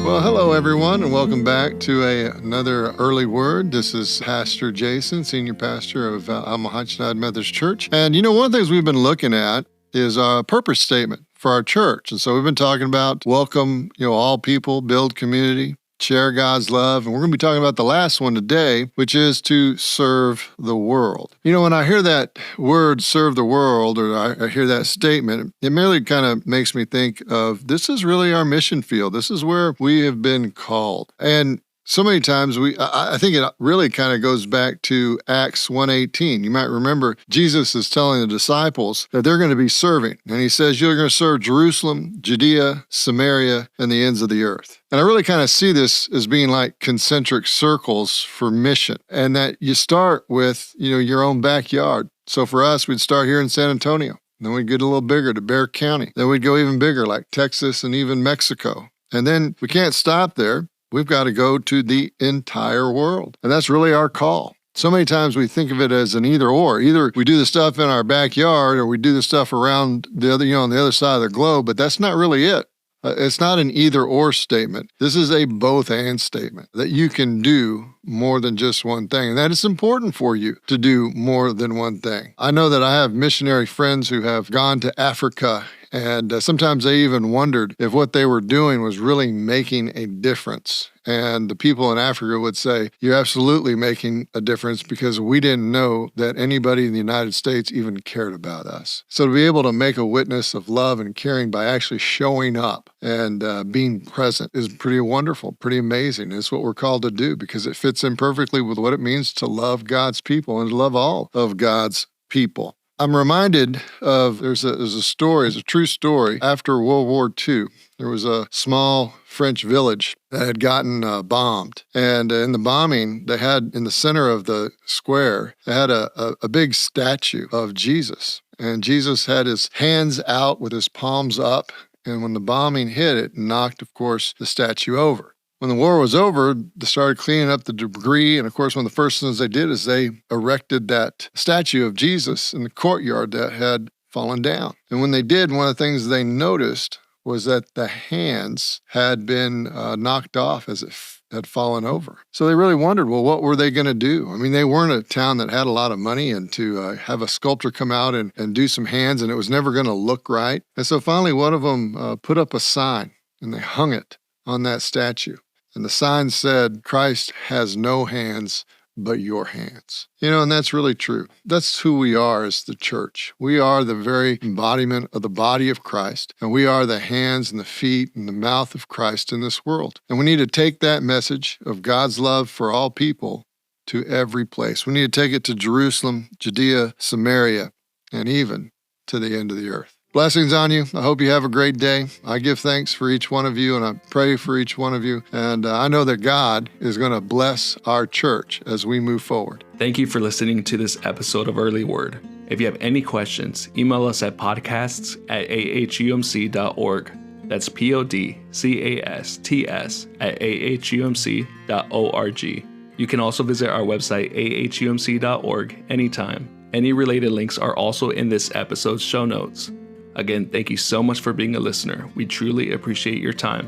Well, hello, everyone, and welcome back to another Early Word. This is Pastor Jason, Senior Pastor of Al-Muhajirun Methodist Church. And, one of the things we've been looking at is a purpose statement for our church. And so we've been talking about welcome, all people, build community, share God's love. And we're going to be talking about the last one today, which is to serve the world. When I hear that word, serve the world, or I hear that statement, it merely kind of makes me think of this is really our mission field. This is where we have been called. And so many times I think it really kind of goes back to Acts 1:18. You might remember Jesus is telling the disciples that they're going to be serving. And he says, you're going to serve Jerusalem, Judea, Samaria, and the ends of the earth. And I really kind of see this as being like concentric circles for mission. And that you start with, your own backyard. So for us, we'd start here in San Antonio. Then we'd get a little bigger to Bexar County. Then we'd go even bigger like Texas and even Mexico. And then we can't stop there. We've got to go to the entire world. And that's really our call. So many times we think of it as an either or. Either we do the stuff in our backyard or we do the stuff around the other, on the other side of the globe, but that's not really it. It's not an either or statement. This is a both and statement that you can do more than just one thing. And that it's important for you to do more than one thing. I know that I have missionary friends who have gone to Africa, and sometimes they even wondered if what they were doing was really making a difference. And the people in Africa would say, you're absolutely making a difference because we didn't know that anybody in the United States even cared about us. So to be able to make a witness of love and caring by actually showing up and being present is pretty wonderful, pretty amazing. It's what we're called to do because it fits in perfectly with what it means to love God's people and to love all of God's people. I'm reminded of, there's a story, it's a true story. After World War II, there was a small French village that had gotten bombed. And in the bombing, they had in the center of the square, they had a big statue of Jesus. And Jesus had his hands out with his palms up. And when the bombing hit, it knocked, of course, the statue over. When the war was over, they started cleaning up the debris. And of course, one of the first things they did is they erected that statue of Jesus in the courtyard that had fallen down. And when they did, one of the things they noticed was that the hands had been knocked off as if had fallen over. So they really wondered, well, what were they going to do? I mean, they weren't a town that had a lot of money, and to have a sculptor come out and do some hands, and it was never going to look right. And so finally, one of them put up a sign, and they hung it on that statue. And the sign said, Christ has no hands but your hands. And that's really true. That's who we are as the church. We are the very embodiment of the body of Christ, and we are the hands and the feet and the mouth of Christ in this world. And we need to take that message of God's love for all people to every place. We need to take it to Jerusalem, Judea, Samaria, and even to the end of the earth. Blessings on you. I hope you have a great day. I give thanks for each one of you, and I pray for each one of you. And I know that God is going to bless our church as we move forward. Thank you for listening to this episode of Early Word. If you have any questions, email us at podcasts@ahumc.org. That's podcasts@ahumc.org. You can also visit our website, ahumc.org, anytime. Any related links are also in this episode's show notes. Again, thank you so much for being a listener. We truly appreciate your time.